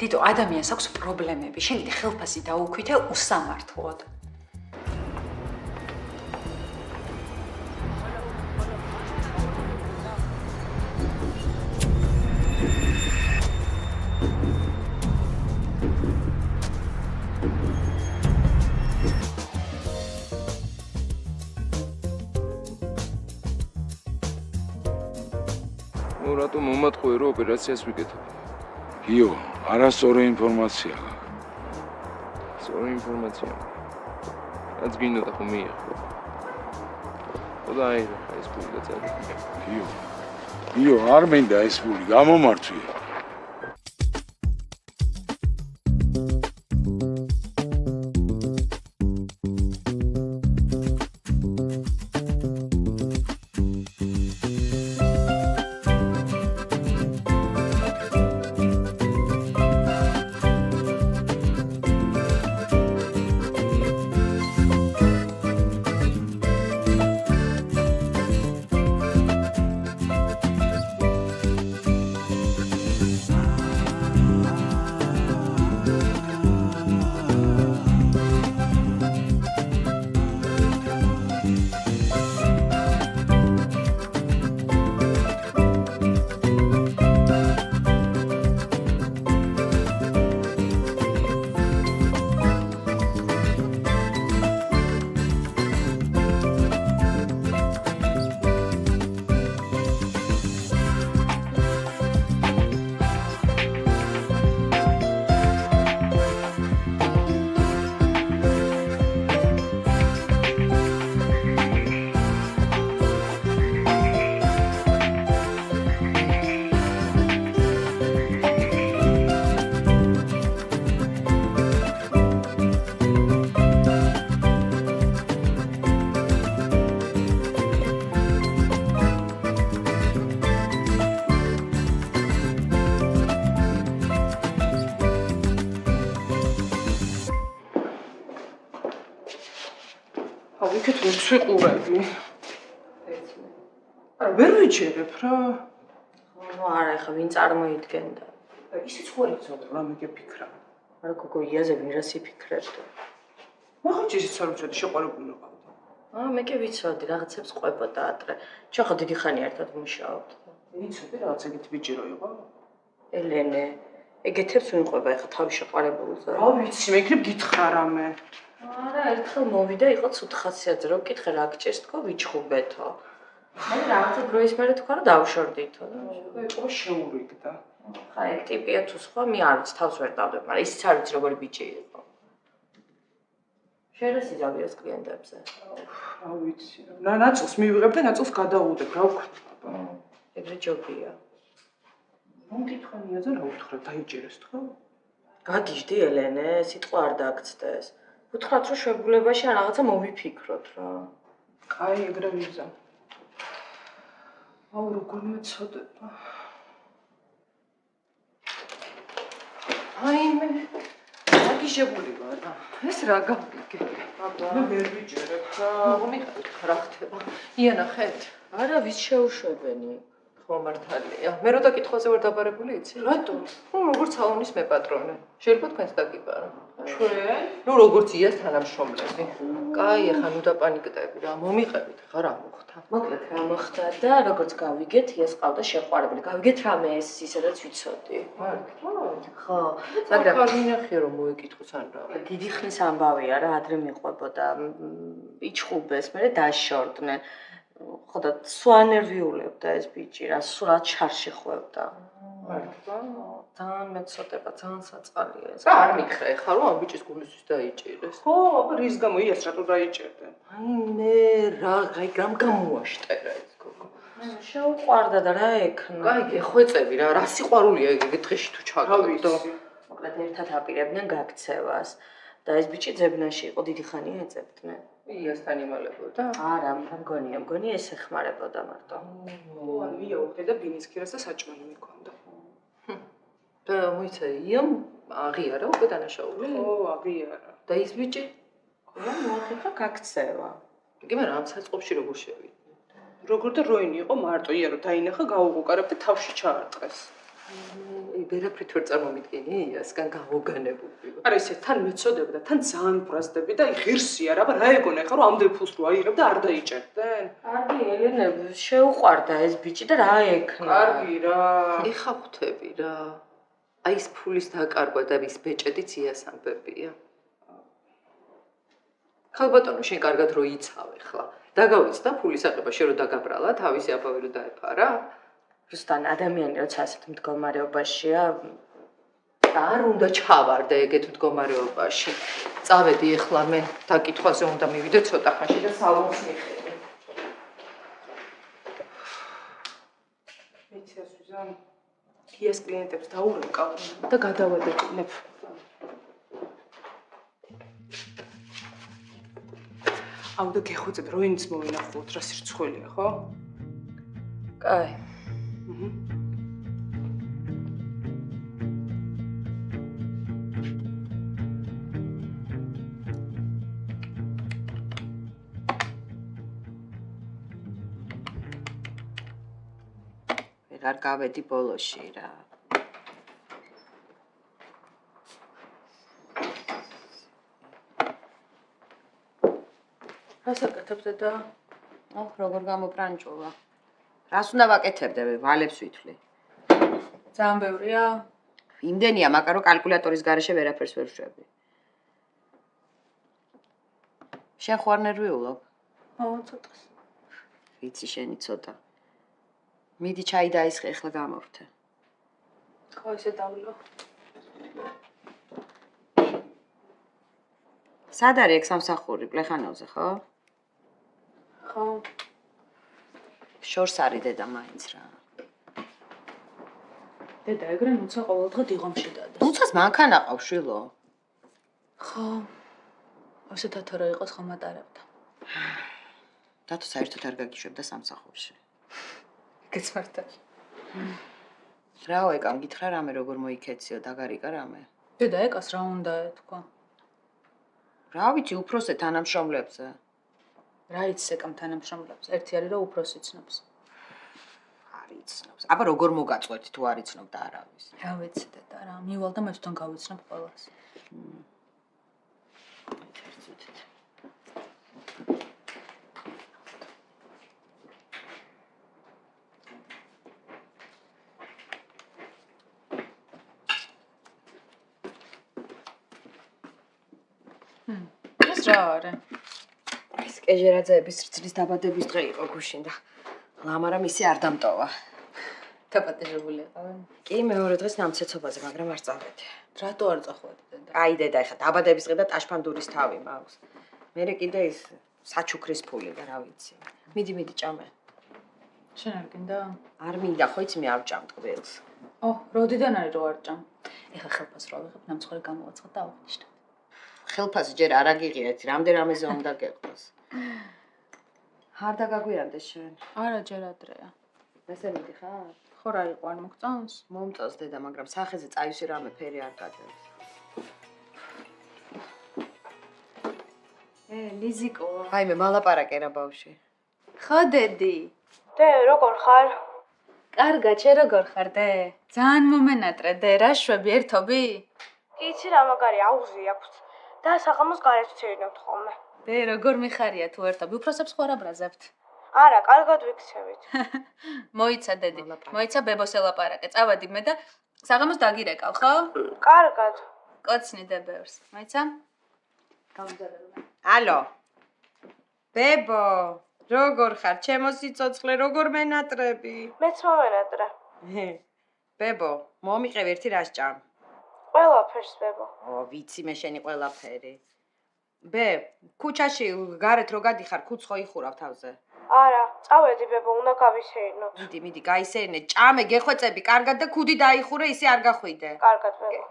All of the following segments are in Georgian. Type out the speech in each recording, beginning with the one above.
დიდო ადამიანს აქვს პრობლემები, შენ კიდე ხელფასი დაუქვითე უსამართლოდ. რატომ მომატყუე რომ ოპერაციას ვიკეთებ? გიო, არასწორი ინფორმაცია გაქვს. სწორი ინფორმაცია. რაც გინდოდა ხომ მიიღო. ხოდა აი ეს პული დაწადი. გიო, არ მინდა ეს პული, გამომართვია. იქეთ ვიყურები. ვერ ვიჯერებ რა. არა, ეხლა ვინ წარმოიდგენდა? ისიც ხო იცოდ რა მეგეფიქრა. არა, გოგო იაზე ვინ რას იფიქრებდა? მაგაც ისიც არ ვიცოდი შეყვარებული ვიყავდი. მე კი ვიცოდი, რაღაცებს ყვებოდა ადრე. ჩვენ ხო დიდი ხანი ერთად მუშაობთ. ვიცოდი რაღაც ეგეთი ბიჭი რო იყო. ელენე, ეგეთებს ვინ ყვება ეხლა თავის შეყვარებულზე? რა ვიცი, მე იქნებ გითხრა რამე. არა, ერთხელ მოვიდა, იყო ცუდ ხასიათზე, რომ კითხე რა გჭირს, თქო ვიჩხუბეთო. მე რაღაცა დროის მერე თქვა რომ დავშორდითო. იყო შეურიგდა. ხა ეგ ტიპია თუ სხვა, მე არ ვიცი, თავს ვერ დავდებ, მაგრამ ისიც არ ვიცი როგორი ბიჭი იყო. შენ რას იზავიოს კლიენტებზე? რა ვიცი. ნაწილს მივიღებ და ნაწილს გადავუდებ, რა ვქნა. ეგრე ჯობია. მომკითხონია და რა უთხრა, დაიჭერეს თქო? გაგიჟდი ელენე, სიტყვა არ დაგცდეს. უთხრათ რომ შეგულებაში ან რაღაცა მოვიფიქროთ რა. კაი, ეგრე ვიზა. აუ როგორ მეცოდება. აი მე დაგიჟებული ვარ. ეს რა გავიგე? მე ვერ ვიჯერებ რა. მომიყევით რა ხდება. იანახეთ. არა, ვის შეუშვებენი? ხო მართალია. მე რო დაკითხვაზე ვარ დაბარებული, იცი? რატომ? როგორც აუნის მე პატრონი. შეიძლება თქვენს დაგიბარო. ჩვენ? ნუ როგორც იას თანამშრომლები. კაი, ახლა ნუ დაპანიკდები რა, მომიყევით, ხა რა მოხდა? მოკლედ რა მოხდა და როგორც გავიგეთ, იას ყავდა შეყვარებული. გავიგეთ რამე ეს ისედაც ვიცოდი. ხო, მაგრამ არ მინახია რომ მოეკითხოს ან რა. დიდი ხნის ამბავია რა, ადრე მიყვებოდა. იჩხუბეს, მერე დაშორდნენ. ხო და სვანერვიულებდა ეს ბიჭი რა, სულად ჩარში ხვევდა. მართლა? ძალიან მეცოდება, ძალიან საწყალია ეს. არ მიქრა ეხლა რომ ამ ბიჭის გულისთვის დაიჭირეს. ხო, აბა რის გამო იას რატო დაიჭერდნენ? აი მე აი რამ გამოაშტერა ეს გოგო. შეუყვარდა და რა ექნა. კაი, გეხვეწები რა, რა სიყვარულია ეგ დღეში თუ ჩაგდო. მოკლედ ერთად აპირებდნენ გაქცევას და ეს ბიჭი ძებნაში იყო, დიდი ხანია ეძებდნენ. იასთან იმალებოდა? არა, მგონია ეს ეხმარებოდა მარტო. ხო, ან ვია უხდე და ბინისქირას და საჭმელი მიქონდა. და მოიცა იამ აღიარა უკვე დანაშაული? ხო, აღიარა. და ის ბიჭი? რა მოახერხა გაქცევა. კი, მაგრამ ამ საწყობში როგორ შევიდა? როგორ და როინი იყო მარტო, ია რომ დაინახა, გაუყარებ და თავში ჩაარტყეს. ვერაფრით ვერ წარმომიდგენი იასგან გამოგანებული. არა ისე თან მეცოდები და თან ძალიან ბრაზდები და ღირსია რა, რა ეგონა ხა რომ ამდენ ფულს რო აიღებ და არ დაიჭერდნენ? კარგი ელენე, შეუყვარდა ეს ბიჭი და რა ექნა? კარგი რა. ეხა ხვდები რა. აი ეს ფულის დაკარგვა და ის ბეჭედიც იას ამბებია. ხალბატონო, შენ კარგად რო იცავ ხლა. დაგავიცდა ფულის აყება შენ რო დაგაბრალა, თავისი აბავი რო დაეფარა. რუსთან ადამიანი როცა ასეთ მდგომარეობაშია, არ უნდა ჩავარდე ეგეთ მდგომარეობაში. წავედი ეხლა მე დაკითხვაზე უნდა მივიდე ცოტა ხანში და სალონს მიხედე. მეცი ასვიზან. იას კლიენტებს დაურეკავ და გადავადებინებ. აუ და გეხოცებ რო ინც მოვინახოთ რა სირცხვილია, ხო? კაი. ვეღარ გავედი ბოლოში რა. რას აკეთებ დედა? ოხ, როგორ გამობრანჭულა. რას უნდა ვაკეთებდე, ვალებს ვითვლი. ძალიან ბევრია. იმდენია, მაგრამ რომ კალკულატორის გარეშე ვერაფერს ვერ ვშვები. შენ ხო არ ნერვიულობ? ცოტას. ვიცი შენი ცოტა. მიდი ჩაი დაისხე, ახლა გამორთე. ხო, ისე დავლო. სად არის ეგ სამსახური, პლეხანოვზე, ხო? ხო. შორს არის დედა მაინც რა. დედა, ეგრე ნუცა ყოველდღე დიღომში დადეს. ნუცას მანქანა აყავს, შვილო. ხო. ასე თათარა იყოს ხომ ატარებდა. დათო საერთოდ არ გაგიშვებდა სამსახურში. ეგეც მართალი. რაო ეკამ გითხრა რამე როგორ მოიქეციო, დაგარიკა რამე. დედა, ეკას რა უნდა ეთქვა? რა ვიცი, უფროსე თანამშრომლებზე. რა იცს ეკამ თანამშრომლებს? ერთი არის რომ უფროსი ცნობს. არ იცნობს. აბა როგორ მოგაწყვეტი თუ არ იცნობ და არავის. რა ვიცი დედა რა, მივალ და მე თვითონ გავიცნობ ყველას. ეს რა არის? ეს კეჟერაძეების რძლის დაბადების დღე იყო გუშინ და ლამარა მისი არ დამტოვა. დაპატეჟებული იყავენ? კი, მეორე დღეს ნამცეცობაზე, მაგრამ არ წავედი. რატო არ წახვედი დედა? აი დედა, ეხა დაბადების დღე და ტაშფანდურის თავი მაქვს. მერე კიდე ის საჩუქრის ფული და რა ვიცი. მიდი ჭამე. შენ არ გინდა? არ მინდა, ხო იცი მე არ ვჭამ ტყბილს. როდიდან არის რო არ ჭამ? ეხა ხელფას რო ავიღებ, ნამცხვარი გამოვაცხად და ავღნიშნებ. ხელფასი ჯერ არ აგიღიეთ, რამდენ რამეზე უნდა გეყოს. არ დაგაგვიანდეს შენ. არა, ჯერ ადრეა. ესე მიდიხარ? ხო რა იყო, არ მოგწონს? მომწონს დედა, მაგრამ სახეზე წაივსი რამე ფერი არ გადევს. ლიზიკო. აი მე მალაპარაკე რა ბავში. ხო დედი. დე, როგორ ხარ? კარგად, შე როგორ ხარ დე? ძალიან მომენატრე დე, რა შვები ერთობი? იცი რა მაგარი აუზი აქვს და საღამოს გარეთ ვცერინებთ ხოლმე. დე, როგორ მიხარია თუ ერთობი? უფროსებს ხო არ აბრაზებთ? არა, კარგად ვიქცევით. მოიცა დედი, მოიცა ბებოს ელაპარაკე. წავედი მე და საღამოს დაგირეკავ, ხო? კარგად. კოცნი დე ბევრს. მოიცა? გამძარება. ალო. ბებო, როგორ ხარ? ჩემო სიცოცხლე, როგორ მენატრები? მეც მომენატრე. ბებო, მომიყევ ერთი რას ჭამ. ყველაფერს ბებო. ვიცი მე შენი ყველაფერი. ბე, ქუჩაში გარეთ რო გადიხარ, ქუც ხო იხურავ თავზე? არა, წავედი ბებო, უნდა გავისეირნოთ. მიდი, გაისერინე, ჭამე, გეხვეწები, კარგად და ქუდი დაიხურე, ისე არ გახვიდე. კარგად ბებო.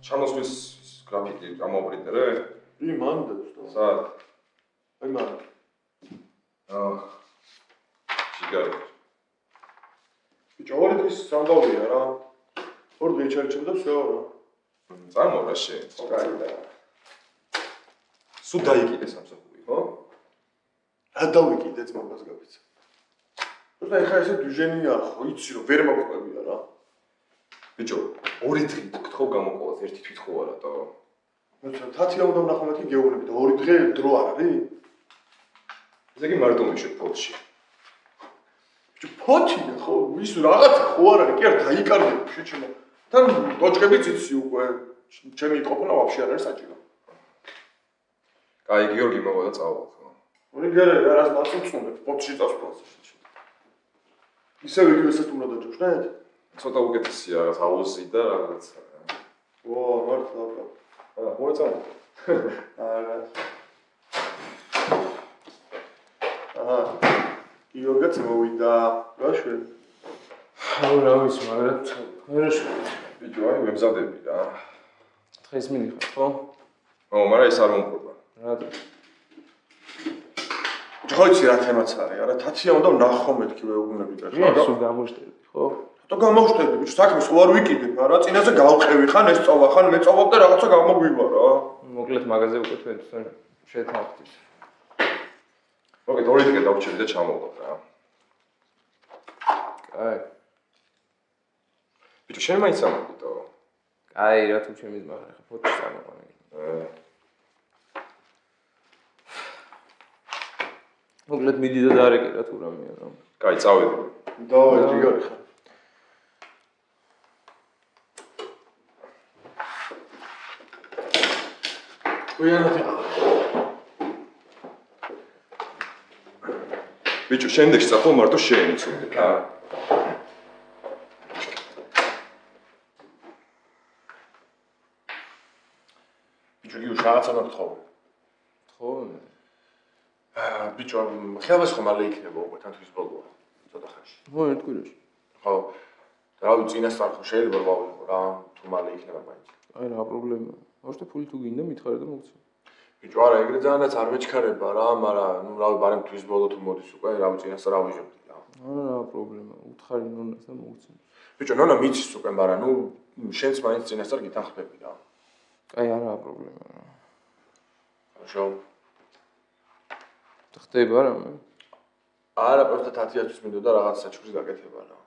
ჩამოსვლის გრაფიკი გამოვყრიტე? კი, მანდაც და. სად? აი მან. შიგარი. ბიჭო, ორი დღის სანდავლია რა. ორ დღე ჩარჩემ და всё რა. წამორა შენ. კაი. სულ დაიკიდე სამსახური, ხო? რა დავიკიდე ძმობას გაფიცა. და ეხლა ესე დუჟენია ხო, იცი რომ ვერ მოყვებია რა. ბიჭო, ორი დღე გთხოვ გამოყოლას, ერთი თვით ხო არატო? მაგრამ თათია უნდა ვნახო მეთქი გეუბნები და ორი დღე დრო არ არის? ესე იგი მარტო მიშვებ ფოთში. ბიჭო, ფოთია ხო, ის რაღაცა ხო არ არის, კი არ დაიკარგებ შეჩემო. თან დოჭკებიც იცი უკვე, ჩემი იყოფნა ვაფშე არ არის საჭირო. კაი, გიორგი მოვა და წავალ ხო? ორი გერე რას მაწუწუნებ, ფოთში წასვლას. ისევ იგივესაც უნდა დაჯოშნეთ? ცოტა უკეთესია რაღაც აუზი და რაღაცა. ო, მართლა. მოეწამო. არა. აჰა. გიორგიც მოვიდა. რა შვენ? რა ვიცი, მაგრამ ვერ შვენ. ბიჭო, აი მემზადები რა. დღეს მიდიხარ, ხო? მაგრამ ეს არ მომპყრობა. რატო? ხო იცი რა თემაც არის, არა თათია უნდა ვნახო მეთქი ვეუბნები და რა სულ გამოშტერდი, ხო? და გამოვშტერდი, ბიჭო, საქმეს ხო არ ვიკიდებ, არა, წინაზე გავყევი, ხან ეს წავა, ხან მე წავავ და რაღაცა გამოგვივა რა. მოკლედ მაგაზე უკვე თქვენ შეთანხმდით. მოგეთ ორი დღე დავჩერდი და ჩამოვდოთ რა. კაი. ბიჭო, შენ მაინც ამბობდო. კაი, რა თუ ჩემი ძმა ხარ, ხო ფოტოს წამოყვანე. მოკლედ მიდი და დარეკე რა თუ რამეა რა. კაი, წავედი. დავედი გიორგი ხარ. უიანათი. ბიჭო, შემდეგში წახო მარტო შენი ცუდე. ბიჭო, გიუშ რაღაცა მოგთხოვე. თხოვე. ბიჭო, ხელმას ხომ მალე იქნება უკვე თან თვის ბოლოა. ცოტა ხანში. ხო, ერთ კვირაში. ხო. რავი, წინასწარ ხო შეიძლება ვავიღო რა, თუ მალე იქნება მაინც. აი რა პრობლემაა. მოშტე ფული თუ გინდა მითხარე და მოგცე. ბიჭო, არა, ეგრე ძალიანაც არ მეჩქარება რა, მაგრამ ნუ რავი, ბარემ თვის ბოლო თუ მოდის უკვე, რავი, წინასწარ ავიღებდი რა. არა პრობლემაა. უთხარი ნონას და მოგცე. ბიჭო, ნონა მიცის უკვე, მაგრამ ნუ შენც მაინც წინასწარ გითანხმები რა. აი არა პრობლემაა რა. хорошо. ხდება რამე? არა, პროსტა თათიათვის მინდოდა რაღაც საჩუქრის გაკეთება რა.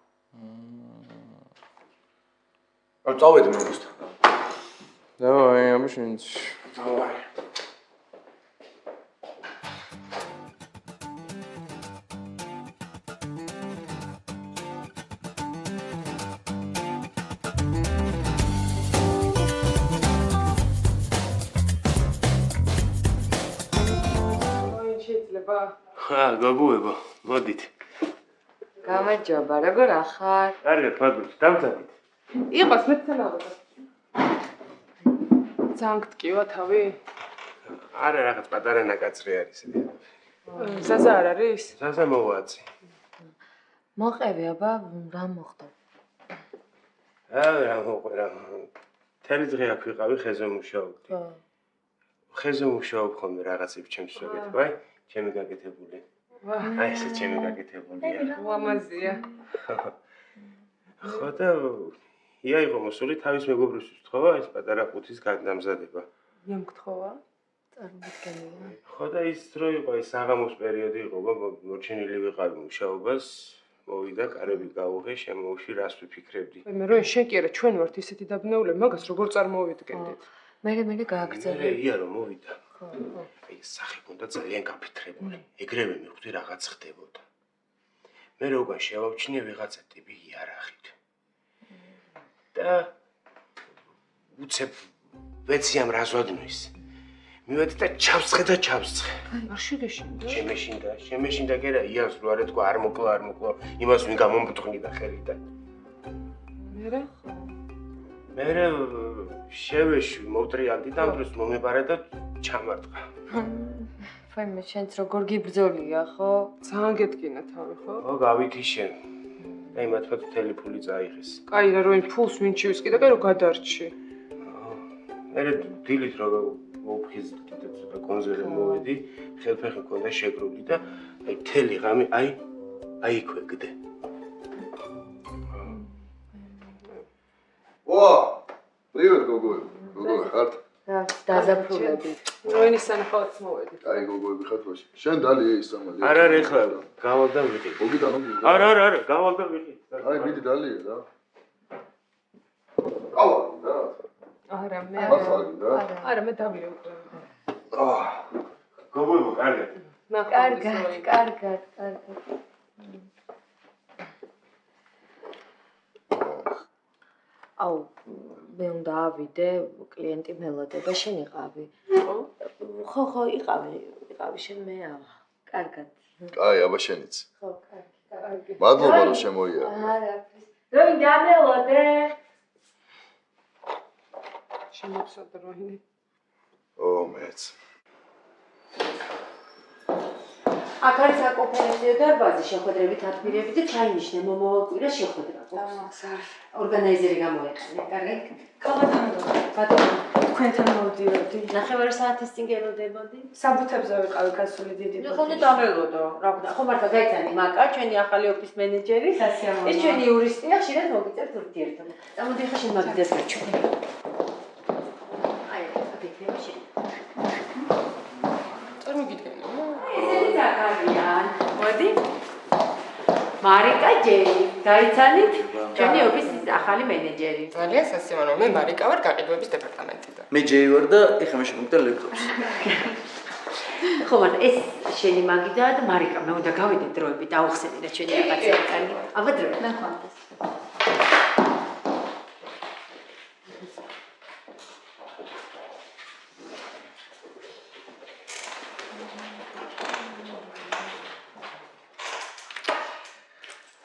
არ წავედი მოგესთან რა. დავაი, ამაშენიც. დავაი. გოგუებო, მოდით. გამარჯობა, როგორ ახარ? კარგად, მაგურით, დამძადით. იყოს მეცანავდა. ძალიან გტკივა თავი? არა, რაღაც პატარა ნაკაცრი არის. ზაზა არ არის? ზაზა მოვაწი. მოყევი, აბა, რა მოხდა? რა მოყვა. თელი დღე აქ ვიყავი, ხეზე მუშაობდი. ხეზე მუშაობ ხოლმე რაღაცებს ჩემს ვეკეთებ, აი, ჩემი გაკეთებული. აი ესე ჩემი გაკეთებულია. ლამაზია. ხო და იაიღო მოსული თავის მეგობრისთვის თხოვა ეს პატარა ყუთის გადამზადება. იამ გთხოვა? წარმოგიდგენია. ხო და ის დრო იყო, ის საღამოს პერიოდი იყო, მორჩენილი ვიყავი მუშაობას, მოვიდა კარები გაუღე, შემოუში რას ვიფიქრებდი. მე რო შენ კი არა, ჩვენ ვართ ისეთი დაბნეულები, მაგას როგორ წარმოვიდგენდით? მე გააგრძელე. მე ია რომ მოვიდა. აი სახე გონდა ძალიან გაფიქრებული. ეგრევე მივხვდი რაღაც ხდებოდა. მე როგორ შევავჩინე ვიღაცა ტიპი იარაღით. და უცებ ვეცი ამ რაზვადნოს. მივედი და ჩავსწრე და ჩავსწრე. არ შეგეშინდა? შემეშინდა კი რა იარს რო არ ეთქვა არ მოკლა იმას ვინ გამომბრტყნიდა ხელიდან. მე შევეშვი მოვტრიალდი და ამდროს მომებარა და ჩამარტყა. ფაიმე შენც როგორ გიბრძოლია, ხო? ძალიან გეტკინა თავი, ხო? ხო, გავითიშენ. აი მათმა მთელი ფული წაიღეს. კაი რა, რომ ფულს ვინ ჩივსკი და კაი რომ გადარჩი. მე დილით რო მოვხიზდი და ცოტა კონსერვე მოვედი, ხელფეხი მქონდა შეგრული და აი მთელი ღამე აი იქვე გდე. ვა! პრივეტ გოგოები. გოგოები ხართ? დაზაფრულები. როინის სანახავად მოვედი. აი გოგოები ხართ ვაში. შენ დალია ის ამალი. არა ეხლა გავალ და ვიყიდ. მოგიტანო. არა გავალ და ვიყიდ. აი მიდი დალია რა. აუ რა. არა მე არა მე დავლიე უკვე. გოგოებო კარგად. კარგად. აუ მე უნდა ავიდე, კლიენტი მელოდება, შენ იყავი. ხო, იყავი შენ მე ავა. კარგად. აი, აბა შენიც. ხო, კარგი. მადლობა რომ შემოიარა. არაფრის. როინ დამელოდე? შემოწოდა როინი. მეც. აქ არის საკონფერენციო დარბაზი, შეხვედრებით ათბირები და ჩაინიშნე მომავალ კვირას შეხვედრა. ორგანიზერი გამოიყენე, კარგი? ბატონო, თქვენთან მოვდიოდი. 9 საათის წინ გელოდებოდი? საბუთებზე ვიყავი გასული დიდი ბოდი. ხო, დამელოდო. რა ვქნა, ხო მართლა გაიცანი მაკა, ჩვენი ახალი ოფის მენეჯერი, ეს ჩვენი იურისტია, ხშირად მოგიწევთ ურთიერთობა. წამოდი ხა შენ მაგიდეს გაჩვენე. აი, აკეთებ შენ. წარმოგიდგენია. ესენი საკარიან. მოდი. მარიკა ჯეი, გაიცანით? ჩვენი ოფისის ახალი მენეჯერი. ძალიან სასიამოვნო. მე მარიკა ვარ გაყიდვების დეპარტამენტიდან. მე ჯეი ვარ და ეხლა მე შემოგდა ლეპტოპს. ხო, მაგრამ ეს შენი მაგიდაა და მარიკა, მე უნდა გავიდე დროებით, დაუხსენე და ჩვენი რაღაცა კარგი. აბა დრო. ნახავდეს.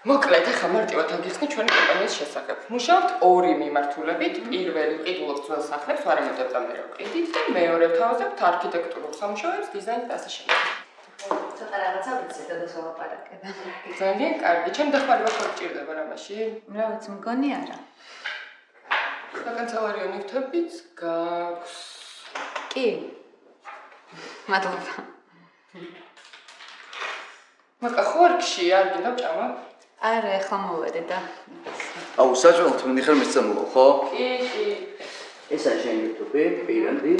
მოკლედ, ახლა მარტივად აგიხსნი ჩვენი კომპანიის შესახებ. მუშაობთ ორი მიმართულებით. პირველი ყიდულობთ ძველ სახლებს, ვარამოდებ და მერე ყიდით და მეორე თავზებთ არქიტექტურულ სამუშაოებს, დიზაინს და ასე შემდეგ. ცოტა რაღაცა ვიცი და დავსვაპარაკებ. ძალიან კარგი. ჩემ დახმარება ხო გჭირდება რამაში? რა ვიცი, მგონი არა. საკანცელარიო ნივთებიც გაქვს. კი. მადლობა. მოკა ხო არ გში, არ გინდა ჭამა? არა, ეხლა მოვედი და აუ საჭმელად მე ხარ მეცემულო, ხო? კი. ეს არის შენი ლეპტოპი, პირადი.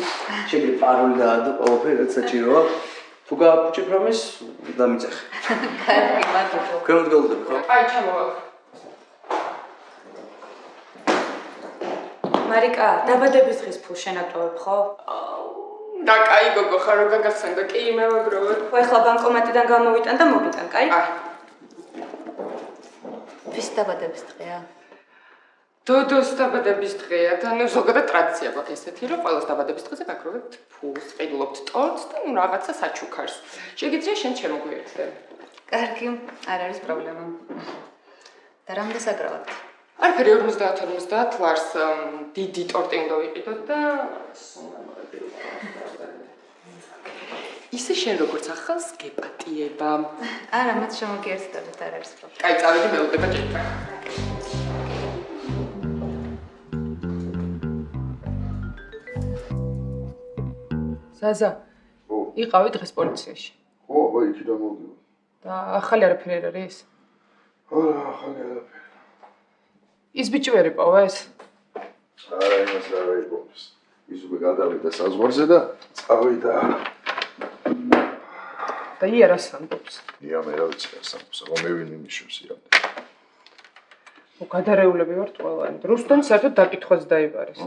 შენი პაროლი და ყველაფერი რაც საჭიროა. თუ გააფუჭებ რამეს, დამიწეხ. კარგი, მადლობა. ქვემოთ გელოდები, ხო? აი, ჩამოვა. მარიკა, დაბადების დღის ფულს შენატოვებ, ხო? და კაი გოგო ხარ რო გაგახსენდა, კი მევაგროვებ. ხო, ეხლა ბანკომატიდან გამოვიტან და მოგიტან, კაი? აი. ვის დაბადების დღეა? დოდოს დაბადების დღეა და ნუ ზოგადად ტრადიცია გვაქვს ესეთი, რომ ყველას დაბადების დღეზე გაგროვებთ ფულს, ყიდულობთ ტორტს და ნუ რაღაცა საჩუქარს. შეგიძლია შენ შემოგვიერთდე. კარგი, არ არის პრობლემა. და რამდენ საგრავებთ? არაფერი 50 ლარს დიდი ტორტი უნდა ვიყიდოთ და ისე შენ როგორც ახალს გეპატიება. არა, მათ შემოგიერთდებით, არ არის პრობლემა. კაი, წავედი მელოდება ჭირდა. ზაზა, იყავი დღეს პოლიციაში. ხო, აბა იქიდან მოვდივარ. და ახალი არაფერი არ არის? არა, ახალი არაფერი. ის ბიჭი ვერ იპოვეს? არა, იმას რა იპოვეს. ის უკვე გადავიდა საზღვარზე და წავიდა. და იერას ამბობს. ია მე რა ვიცი რა სამბობს, რომ მე ვინ იმიშოს იამდე. გადარეულები ვართ ყველანი. რუსთან საერთოდ დაკითხვაც დაიბარეს.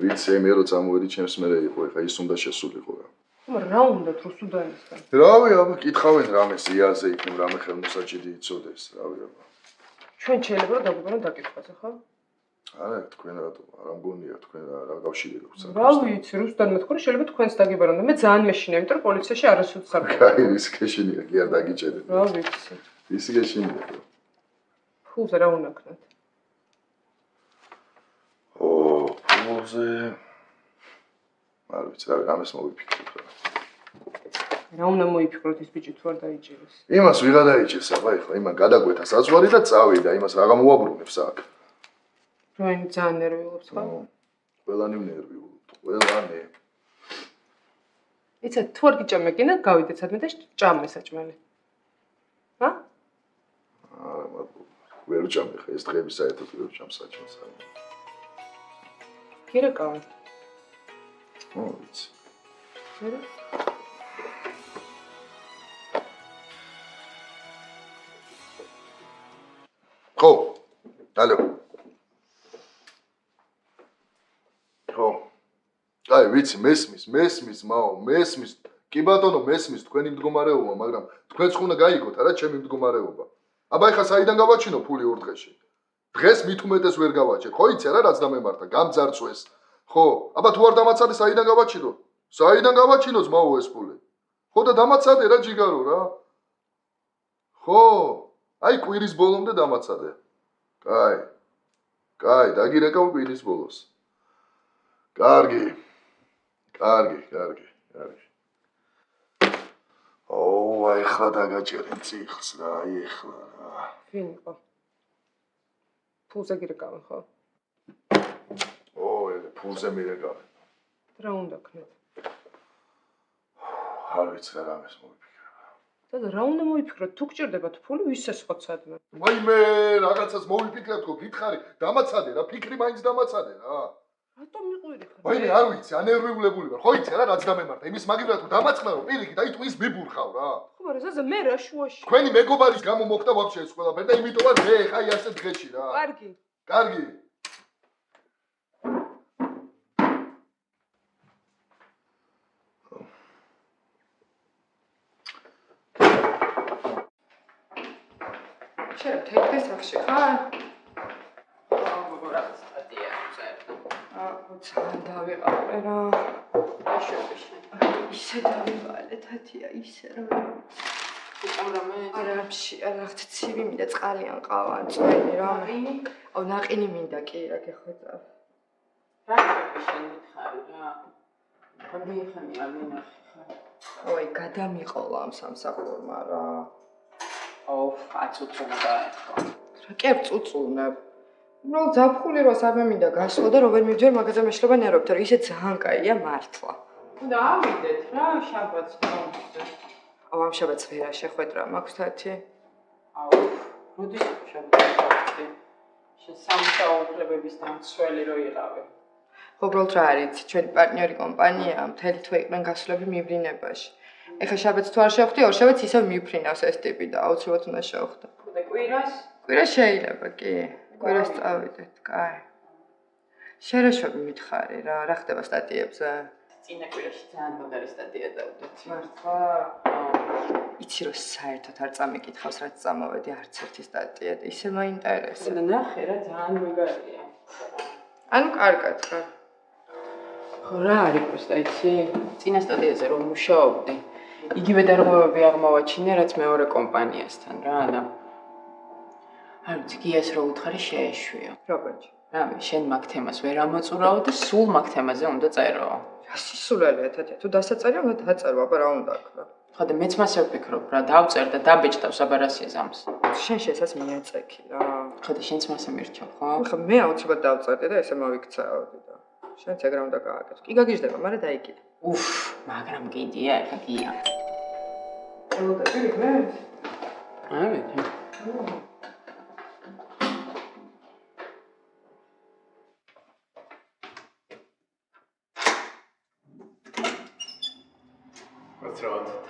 ვიცი, მე რო წამოვედი ჩემს მერე იყო, ეხა ის უნდა შესულიყო რა. მაგრამ რა უნდათ რუსუდანისგან? რავი, აბა კითხავენ რამეს იაზე იქნებ რამე ხელმოსაჭირი იცოდეს, რავი აბა. ჩვენ შეიძლება რომ დაგვიბრუნოთ დაკითხვაზე, ხო? არა, თქვენ რატო? არა მგონია თქვენ რა კავშირი გაქვთ საკუთარ. რა ვიცი, რუსუდანმა თქვა რომ შეიძლება თქვენს დაგიბარონ და მე ძალიან მეშინია, იმიტომ რომ პოლიციაში არასოდეს საქმე. კაი, ის გეშინია, კი არ დაგიჭერეთ. რა ვიცი. ის გეშინია. ფულზე რა უნახნათ? ფულზე არ ვიცი, რა ამას მოვიფიქროთ რა. რა უნდა მოიფიქროთ ის ბიჭი თუ არ დაიჭირეს? იმას ვიღა დაიჭირს, აბა ეხლა იმან გადაგვეთა საზღვარი და წავიდა, იმას რაღა მოაბრუნებს აქ. როინ ძალიან ნერვიულობს ხო? ყველანი ნერვიულობთ, ყველანი. იცით, თუ არ გიჭამე კიდე გავიდეთ სადმე და ჭამე საჭმელი. ჰა? არა, მაგრამ ვერ ჭამე ხა ეს დღეები საერთოდ ვერ ჭამ საჭმელს. გირეკავ. ვიცი. ხო, ალო. ხო. აი, ვიცი, მესმის, მაო, მესმის. კი ბატონო, მესმის თქვენი მდგომარეობა, მაგრამ თქვენც უნდა გაიგოთ, არა, ჩემი მდგომარეობა. აბა ეხა საიდან გავაჩინო ფული ორ დღეში? დღეს მით უმეტეს ვერ გავაჩენ. ხო იცი არა რაც დამემართა, გამძარცვეს. ხო, აბა თუ არ დამაცადე, საიდან გავაჩინო? საიდან გავაჩინოს მაო ეს ფული? ხო და დამაცადე რა ჯიგარო რა. ხო, აი კვირის ბოლომდე დამაცადე. კაი, დაგირეკავ კვირის ბოლოს. კარგი. აი ხლა დაგაჭერენ წიხლს რა, აი ხლა რა. ვინ იყო? ფულზე გირეკავ ხო? ელე ფულზე მირეკავ. რა უნდა ქნათ? არ ვიცი რა რამეს მოვიფიქრე. და რა უნდა მოვიფიქროთ? თუ გჭირდებათ ფული, ვისეს ხოცადმე? მე რაღაცას მოვიფიქრე თქო, გითხარი, დამაცადე რა, ფიქრი მაინც დამაცადე რა. რატომ მიყვირი ხარ? მე არ ვიცი, ანერვიულებული ვარ. ხო იცი რა, რაც დამემართა, იმის მაგივრად თუ დამაწყნარო, პირიქით, აი თუ ის მიბურხავ რა. ხო, მაგრამ ზაზე მე რა შუაში? თქვენი მეგობარის გამო მოხდა ვაფშე ეს ყველაფერი და იმიტომაც მე ხა აი ასე დღეში რა. კარგი. შენ თეთრ სახში ხარ? ძალიან დავიყავე რა. ისე დავივალე თათია, ისე რა. უყურამე? არა, ცივი მინდა, წყალი ან ყავა ან წვენი რა. აუ, ნაყინი მინდა კი რა გეხვეწავ. რა შენ მითხარი რა? გამიხანი არ მინახი ხარ. ой, გადამიყოლა ამ სამსახურმა რა. აუ, აწუწუნა დაეხო. რა კი არ წუწუნებ. უბრალოდ ზაფხული როს არ მემინდა გასვლა და რომ ვერ მივჯერ მაგაზე მეშლება ნერვებთან, რომ ისე ძალიან კაია მართლა. უნდა ავიდეთ რა, შაბათს დავიდეთ. აუ, ამ შაბათს ვერა შეხვედრა მაქვს თათი. აუ, როდის შაბათი? შენ სამსაუბრებების დამცველი რო იყავი. უბრალოდ რა არის, ჩვენი პარტნიორი კომპანია მთელი თვე იყვნენ გასვლები მივლინებაში. ეხლა შაბათს თუ არ შევხვდი, ორ შაბათს ისევ მივფრინავს ეს ტიპი და აუცილებლად უნდა შევხვდე. და კვირას? კვირას შეიძლება კი. კვირას წავიდეთ, კაი. შერეშვები მითხარი რა, რა ხდება სტატიებზე? წინა კვირაში ძალიან მაგარი სტატია დავდეთ. მართლა? იცი რომ საერთოდ არ წამიკითხავს რაც წამოვედი არც ერთი სტატია და ისე მაინტერესებს. და ნახე რა ძალიან მაგარია. ანუ კარგად ხარ. ხო რა არის პროსტა იცი? წინა სტატიაზე რომ მუშაობდი, იგივე დარღვევები აღმოვაჩინე რაც მეორე კომპანიასთან რა, და არ ვიცი, გიას რო უთხარი შეეშვიო. როგორ? რამე, შენ მაგ თემას ვერ ამოწურავ და სულ მაგ თემაზე უნდა წერო. რა სისულელია თათია, თუ დასაწერია უნდა დაწერო, აბა რა უნდა აქ. ხო და მეც მასე ვფიქრობ რა, დავწერ და დაბეჭდავს აბარასიას ამს. შენ შესაც მიაწექი რა. ხო და შენც მასე მირჩევ, ხო? ხო მე აუცილებლად დავწერდი და ესე მოვიქცეავდი და შენც ეგრე უნდა გააკეთო. კი გაგიჟდება, მაგრამ დაიკიდე. უფ, მაგრამ კიდია, ეხა გია. ელოდები მე? არ ვიცი.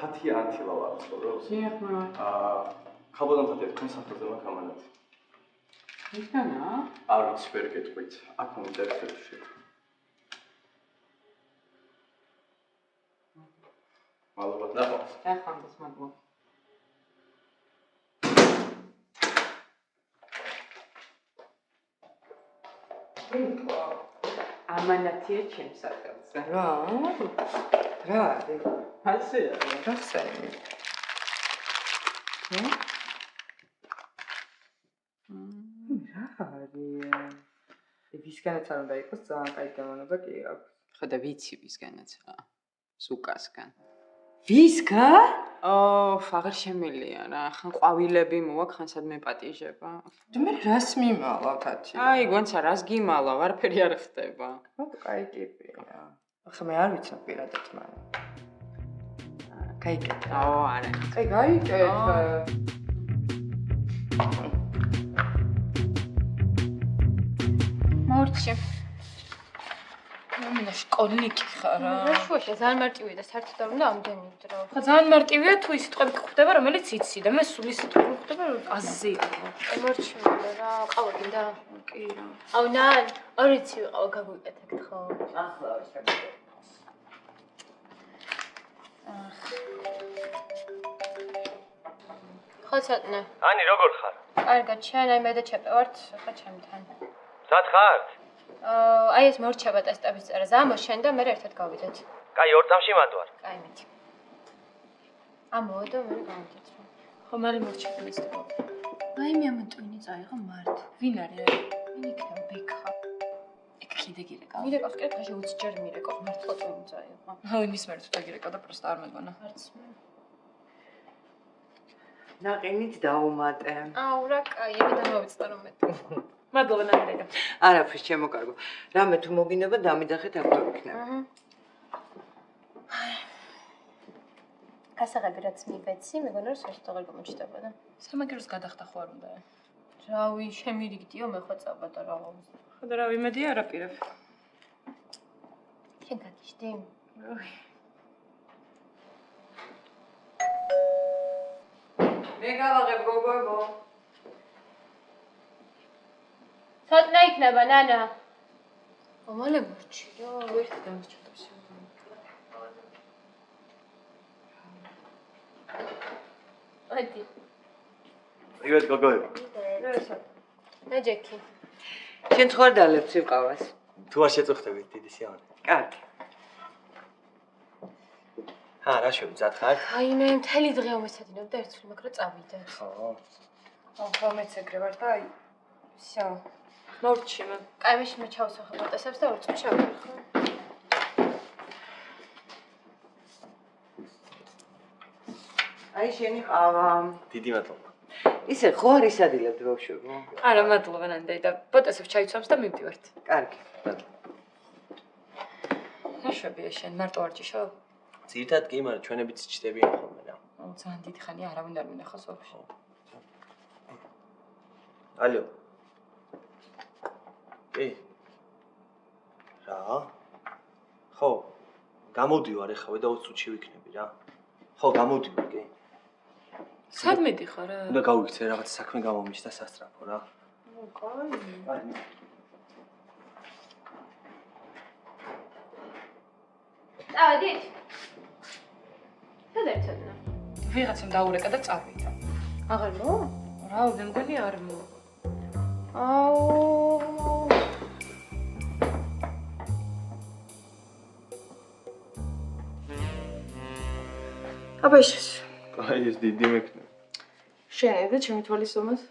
თათია ანთილა ვარ ცხოვრობს. ეხლა. ხალბადან თათია თქვენ საფრთხეზე მაქვს ამანათი. ისანა? არ ვიცი ვერ გეტყვით. აქ მომდა ერთ-ერთი. მადლობა. ნახავთ. ეხლა ეს მადლობა. ამანათია ჩემს სახელზე. რა? რა არის? ასეა. რა ხსენია? რა არის? ვისგანაც არ უნდა იყოს ძალიან კაი გამონობა კი აქვს. ხო და ვიცი ვისგანაც რა. სუკასგან. ვისგან? აღარ შემილია რა. ხან ყვავილები მოაქვს, ხან სადმე პატიჟება. მე რას მიმალავ თათი? აი, გონცა რას გიმალავ, არაფერი არ ხდება. ხო, კაი ტიპია. ახლა მე არ ვიცნობ პირადად მაგრამ. გაიკეთე. არა. აი, გაიკეთე. მორჩი. სკოლიკი ხარ რა. რა შუაშია, ძალიან მარტივია და საერთოდ არ უნდა ამდენი ვძრავ. ხა ძალიან მარტივია თუ ის სიტყვები გხვდება, რომელიც იცი და მე სულ ის სიტყვები გხვდება, აზზე იყო. მორჩილე რა, ყავა გინდა? კი რა. აუ ნან, ორიცი ვიყავ გაგვიკეთეთ ხო? ახლა ის რა. ხო ცოტნე. ანი როგორ ხარ? კარგად, შენ აი მე და ჩეპე ვართ, ხა ჩემთან. სად ხართ? აი ეს მორჩება ტესტების წერას, ამო შენ და მე ერთად გავიდეთ. კაი, ორ წამში მატვარ. კაი მითი. ამოდო მე გავიდეთ. ხო მალე მორჩები მისდება. აი მე ამ ტვინი წაიღო მართ. ვინ არის? ვინ იქნება ბექა? ეგ კიდე გირეკავ. მირეკავს კი ხაში 20 ჯერ მირეკავს, მართლა ტვინი წაიღო. ხო იმის მერე თუ დაგირეკავ და პროსტა არ მეგონა. არც მე. ნაყინით დაუმატე. აუ რა კაი, მე დამოვიწყდა რომ მე. მადლობა ნამდვილად. არაფრის ჩემო კარგო. რამე თუ მოგინება დამიძახეთ აქვე ვიქნებ. გასაღები რაც მიბეცი, მეგონა რომ საერთოდ აღარ გამოჩნდებოდა. სამაგეროს გადახდა ხო არ უნდა? რავი, შემირიგდიო მე ხო წავა და რა ვამს. ხო და რა ვიმედი არაპირებ. შენ გაგიჟდი? მე გავაღებ გოგოებო. ცოტნა იქნება ნანა. მომალე მორჩი რა, ერთი დამსჭირდებს. ადი. привет გოგოებო. ნაჯექი. შენ ხარ დალებს ვიყავას. თუ არ შეწუხდებით დიდი სიამოვნე. კარგი. რა შევძათ ხარ? აი მე მთელი დღე უმესადინებ და ერთს ვიმაქრო წავიდეთ. ხო. ხო მეც ეგრე ვარ და აი всё. მორჩი მე. კაი მე შემე ჩავსახებ პოტესებს და 2 წუთში ავიხო. აი შენი ყავა. დიდი მადლობა. ისე ხო არ ისადილებთ ბავშვებო? არა მადლობა ნანდეი და პოტესებს ჩაიცვამს და მივდივართ. კარგი. ნაშვებია შენ მარტო არ ჭიშო? ძირთად კი, მაგრამ ჩვენებიც ჩდებიან ხოლმე რა. აუ ძალიან დიდი ხანია არავინ არ მინახავს ვაფშე. ალო. რა? ხო. გამოდივარ ეხავე და 20 წუთში ვიქნები რა. ხო, გამოდივარ კი. სად მედიხარ? უნდა გავიქცე რაღაც საქმე გამომიშ და სასწრაფო რა. კაი. წავედით? სად ერთადნა? ვიღაცამ დაურეკა და წავიდა. აღარ მო? რა, მე მგონი არ მო. აუ. აბაშეს. კაი, ეს დიდი მექნება. შენ და ჩემი თვალის ომას?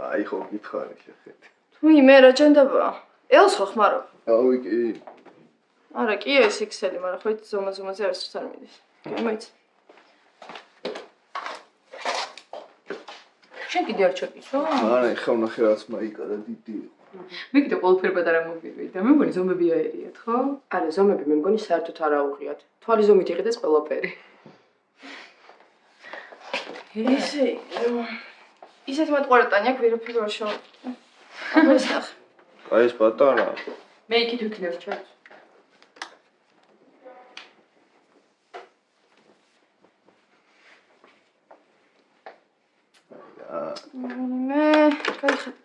აი ხო გითხარი შეხეთ. თუ იმე რა ჭანდაბა? ელს ხო ხმარო? აუი კი. არა კი ეს XL-ი, მაგრამ ხო ზომაზე არც არ მიდის. გამოიც. შენ კიდე არ ჩაკისო? არა, ეხა ვნახე რაც მაიკარა დიდი. მე კიდე ყველაფერი პატარა მოვიდვი და მე მგონი ზომები აერიათ, ხო? არა, ზომები მე მგონი საერთოდ არ აუღიათ. თვალი ზომით იყიდეს ყველაფერი. ესე ისეთ მატყუარატანი აქვს ვერაფერი არ შევ. ეს ნახე. აი ეს პატარა. მე იქით ვიქნებ ჩვენს. მე кайხატ.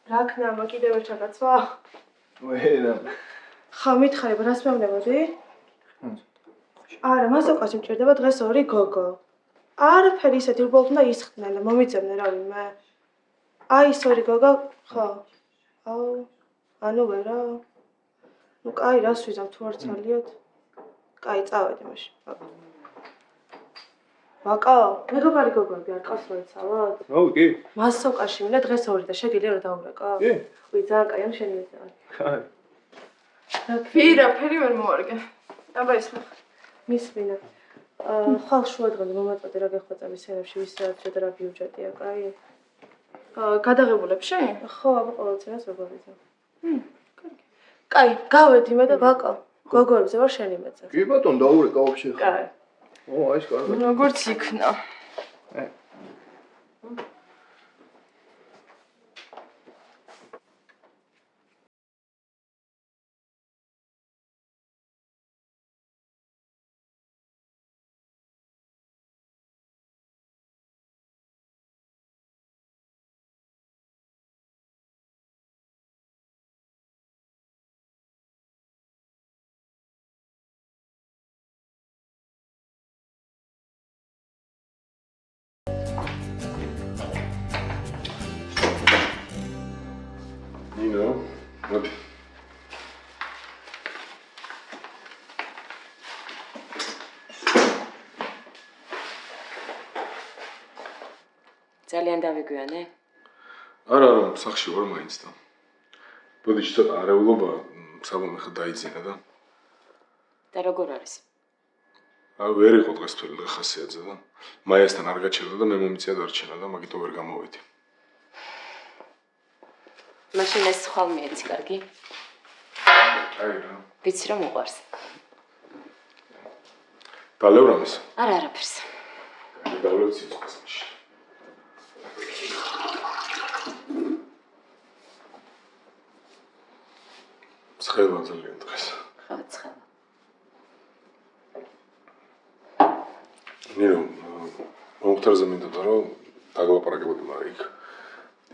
რა ქნა, კიდევ ერთ რაღაცა? ვერა. ხა მითხარი, რას მეუბნებოდი? არა, მას უყურს მჭირდება დღეს 2 გოგო. არაფერი ისეთი უბრალოდ უნდა ისხდნენ და მომიძებნე რა ვინმე. აი ეს 2 გოგო, ხო. აუ, ანუ ვერა. ну კაი, რას ვიზამ თუ არ წალიოთ? კაი, წავედი მაშინ. ვაკა, მეგობარი გოგოები არ ყავს რომ იცავოთ? აუ, კი. მასოკაში მინდა დღეს 2 და შეგიძლია რომ დაურეკო? კი. უი, ძალიან კაი, ამ შენი ეცაა. კაი. ვერაფერი ვერ მოვარგე. აბა ის ნახე. მისმინა. ხალ შუა დღემდე მომაწოდე რა გეხვეწები სცენებში ვის რა და რა ბიუჯეტია, კაი. გადაღებულებ შენ? ხო, აბა ყოველწინას როგორ იცი. კარგი. კაი, გავედი მე და ვაკა. გოგოებზე ვარ შენი მეძე. კი ბატონო, დაურეკა ვაფშე. კაი. ო, აი ეს კარგი. როგორც იქნა. ნინო, მოდი. ძალიან დავიგვიანე? არა, სახში ვარ მაინც და. ბოდიში ცოტა არეულობა, საბამე ხა დაიძინა და. და როგორ არის? ვერ იყო დღეს თველი ხასიათზე და მაიასთან არ გაჩერდა და მე მომიწია დარჩენა და მაგიტო ვერ გამოვედი. მაშინ ეს ხვალმე ეცი კარგი? აი რა. ვიცი რომ უყვარს. დალევრამის? არა, არაფერს. დავლევ ციცხვას მაშინ. ცხელა ძალიან დღეს. ხო, ცხელა. ნინო, მომხდარზე მინდოდა რომ დაგლაპარაკებოდი, მაგრამ იქ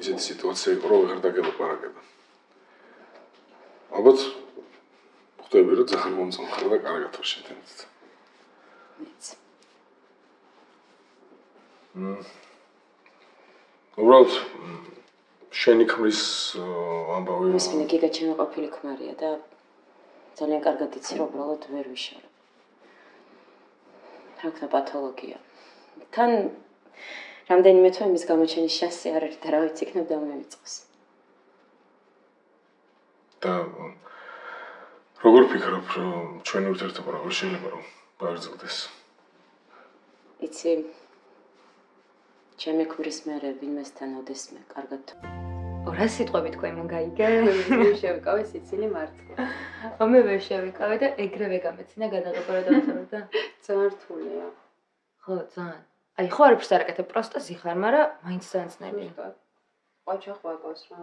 ისეთი სიტუაცია იყო, რომ ვეღარ დაგელაპარაკება. ალბათ ხვდები რომ ძალიან მომწონხარ და კარგად ვარ შეთანხმებით. მეც. უბრალოდ შენი ქმრის ამბავი მისმინე გიგა ჩემი ყოფილი ქმარია და ძალიან კარგად იცი რომ უბრალოდ ვერ ვიშორებ. თქმა პათოლოგია. თან რამდენიმე თვე მის გამოჩენის შანსი არ არის და რა ვიცი იქნებ დამევიწყოს. და როგორ ფიქრობ რომ ჩვენი ურთიერთობა როგორ შეიძლება რომ ბარძდეს? იცი ჩემი ქმრის მერე ვინმესთან ოდესმე კარგად 200 სიტყვები თქვენ მან გაიგე? მე შევიკავე სიცილი მარცხა. მე ვერ შევიკავე და ეგრევე გამეცინა გადაღება რა დავწერდა. ძალიან რთულია. ხო, ძალიან. აი ხო არაფერს არ აკეთებ, პროსტა ზიხარ, მაგრამ მაინც ძალიან ძნელი. ყოჩა ხვაკოს რა.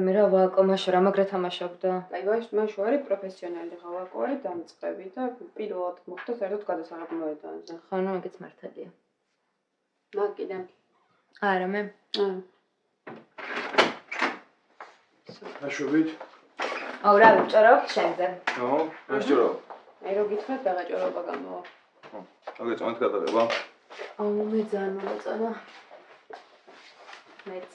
მე რა ვაკო მაშა რა მაგრა თამაშობდა. აი მაშ ვარი პროფესიონალი ხავაკო ვარი დამწყები და პირველად მოხდა საერთოდ გადასაღები მოედანზე. ხო, ნუ ეგეც მართალია. მაგიდა. არა მე. აშვებით? აუ რა ვიჭორავთ შენზე? ხო, ვიჭორავ. აი რო გითხრათ დაღაჭორობა გამოვა. ხო, აგეწონთ გადაღება. აუ მე ძალიან მომეწონა. მეც.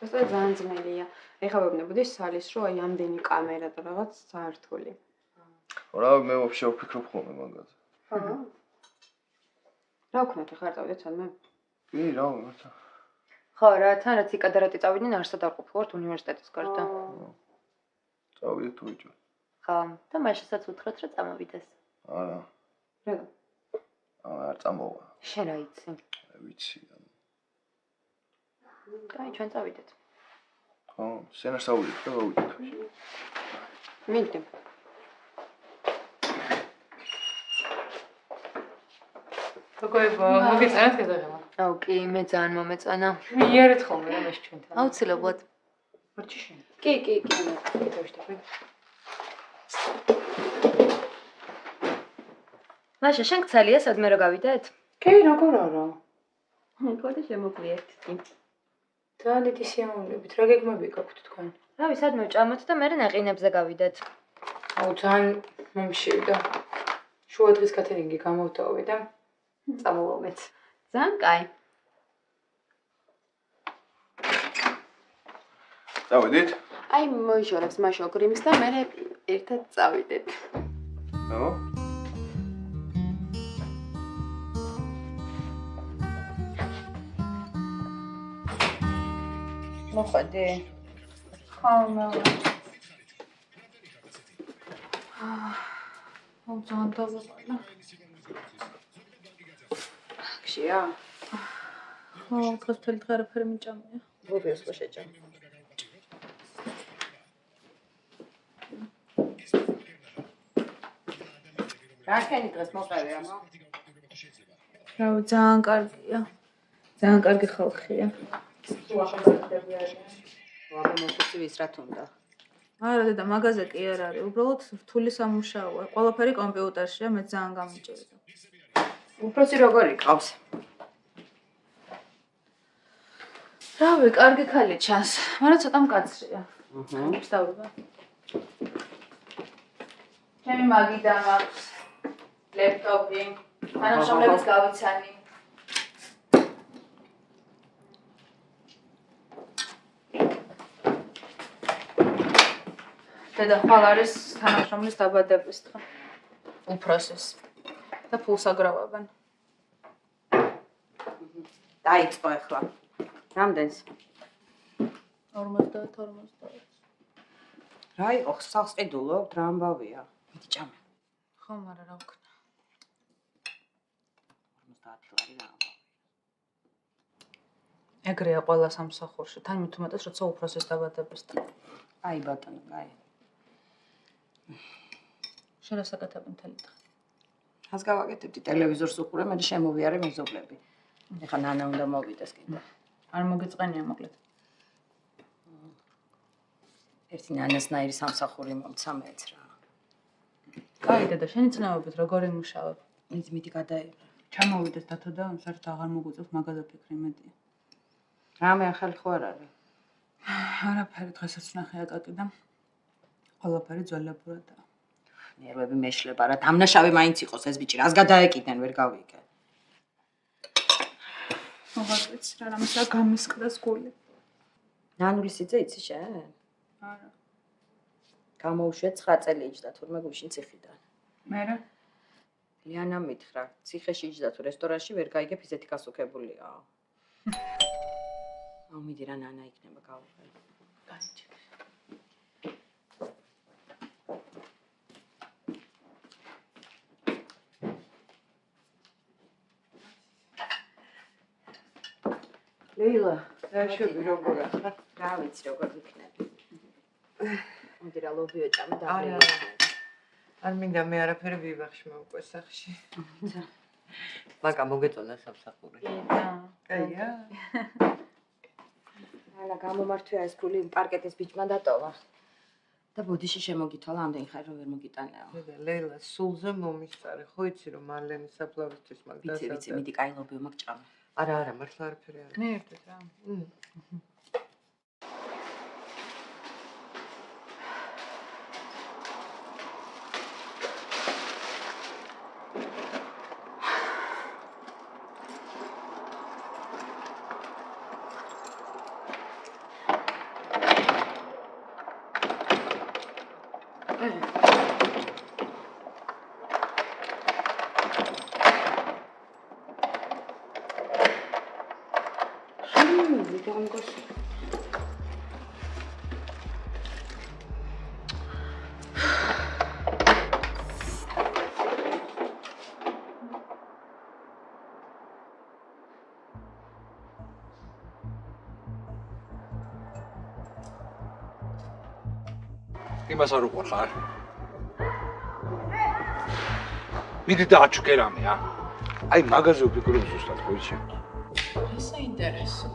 ეს ძალიან ძნელია. ეხლა ვებნებოდი სალის რო აი ამდენი კამერა და რაღაც ძალიან რთული. რა მე ვაფშე ვფიქრობ ხოლმე მაგაზე. ხო. რა ვქნათ ახლა წავიდეთ სადმე? კი, რა ვიმართა. ხო რა, თან რაც იკადარატი წავიდნენ არსად არ ყოფილვართ უნივერსიტეტის გარდა. წავიდეთ თუ ვიჭო. ხო, და მაშასაც უთხრათ რომ წამოვიდეს. არა. რა? არ წამოვა. შენ რა იცი? ვიცი. კაი, ჩვენ წავიდეთ. ხო, შენ არ წავიდეთ და გავიდეთ. მინდე. როგორია, მოგეწონათ გადაღება? აუ კი, მე ძალიან მომეწონა. მიიერეთ ხოლმე რა მეშ ჩვენთან. აუცილებლად. მორჩი შენ. კი. დავშტები. მაშა, შენ გცალია სადმე რო გავიდეთ? კი, როგორ არა? ხოდა შემოგვიერთდი. ძალიან დიდი სიამოვნებით, რა გეგმები გაქვთ თქვენ? რავი, სადმე ვჭამოთ და მერე ნაყინებზე გავიდეთ. აუ, ძალიან მომშივდა. შუა დღის კათერინგი გამოვტოვე და წამოვამეც. ძალიან კაი. წავიდით? აი მოიშორებს მაშო გრიმს და მე ერთად წავიდეთ. ხო? მოხდი. ხო, მე. აუ, ძალიან დავაყენა. ხშია? ხო, დღეს მთელი დღე არაფერი მიჭამია. გობიოს ხო შეჭამ. რაშენი დღეს მოყევი ამა? რავი, ძალიან კარგია. ძალიან კარგი ხალხია. ვაბა მოსუცივის რა თუნდა? არა, დედა, მაღაზია კი არ არის. უბრალოდ რთული სამუშაოა. ყველაფერი კომპიუტერშია, მე ძალიან გამიჭირდა. უფროსი როგორი ყავს? რავი, კარგი ხალი ჩანს, მაგრამ ცოტა მკაცრია. ვსწავლობა. ჩემი მაგიდა მაქვს ლეპტოპი, თანამშრომლებიც გავიცანი. დედა ხვალ არის თანამშრომლის დაბადების დღე. უფროსის და ფულს აგრავებენ. დაიწყო ახლა. რამდენს? 50. რა იყო ხსავს ყიდულობ, რა ამბავია? მიდი ჭამე. ხო, მაგრამ რა ვქნა? 50 ლარი რა ამბავია. ეგრეა ყველა სამსახურში, თან მით უმეტეს როცა უფროსის დაბადების დღე. აი ბატონო, აი. შენასაკეთებ მთელი დღე. ას გავაკეთებდი ტელევიზორს უყურე, მე შემოვიარე მეზობლები. ეხლა ნანა უნდა მოვიდეს კიდე. არ მოგეწყენია მოკლედ. ერთი ნანასნაირი სამსახური მომცა მეც რა. კაი დედა, შენი წნევებით როგორი მუშაობ? მიდი გადაიღე. ჩამოვიდეს დათო და საერთოდ აღარ მოგუწევს მაგაზე ფიქრი მეტია. რამე ახალი ხო არ არის? არაფერი დღესაც ვნახე აკაკი და ყველაფერი ძველებურადაა. ნერვები მეშლება რა, დამნაშავე მაინც იყოს ეს ბიჭი, რას გადაეკიდნენ, ვერ გავიგე. აღარ ვიცი რა, რამესა გამისკდეს გული. ნანულის სიძე იცი შენ? არა. გამოვშვე 9 წელი იჯდა თურმე გუშინ ციხიდან. მერე? ლიანა მითხრა, ციხეში იჯდა თუ რესტორანში ვერ გაიგებ ისეთი გასუქებულია. აუ მიდი რა ნანა იქნება გავუღე. განიჭი. ლეილა, დაშვები როგორ ახლა? რა ვიცი როგორ ვიქნები. მოდი რა ლობიო ჭამე და არა. არ მინდა მე არაფერი ვიბახში მოვყვე სახში. მაგა მოგეწონა სამსახური. კაია. ალა გამომართვია ეს ფული პარკეტის ბიჭმა დატოვა. და ბოდიში შემოგითვალა ამდენი ხარ რომ ვერ მოგიტანეო. ლეილა, სულზე მომისწარე, ხო იცი რომ მარლენის საფლავის მაგ ვიცი, მიდი კაი ლობიო მაგ ჭამე. არა, მართლა არაფერი არა. მიერთეთ რა. იმას არ უყვარ ხარ? მიდი დააჩუქე რამე, ა? აი მაღაზია ვფიქრობ ზუსტად, ხო იცი? ეს საინტერესო.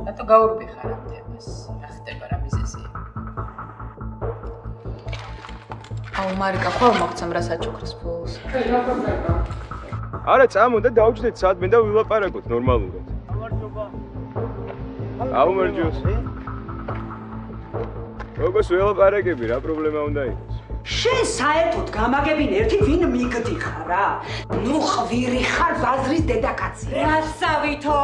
რატო გაურბი ხარ ამ თემას? რა ხდება რა მიზეზია? აუ მარიკა, ხვალ მოგცემ რა საჩუქრის ფულს. არა, წამო და დავჯდეთ საათმე და ვილაპარაკოთ ნორმალურად. გამარჯობა. აუმერჯოს. როგორც ველაპარაკები, რა პრობლემა უნდა იყოს? შენ საერთოდ გამაგებინ ერთი ვინ მიგდიხარ რა? ნუ ხვირი ხარ ბაზრის დედაკაცი. რასავითო?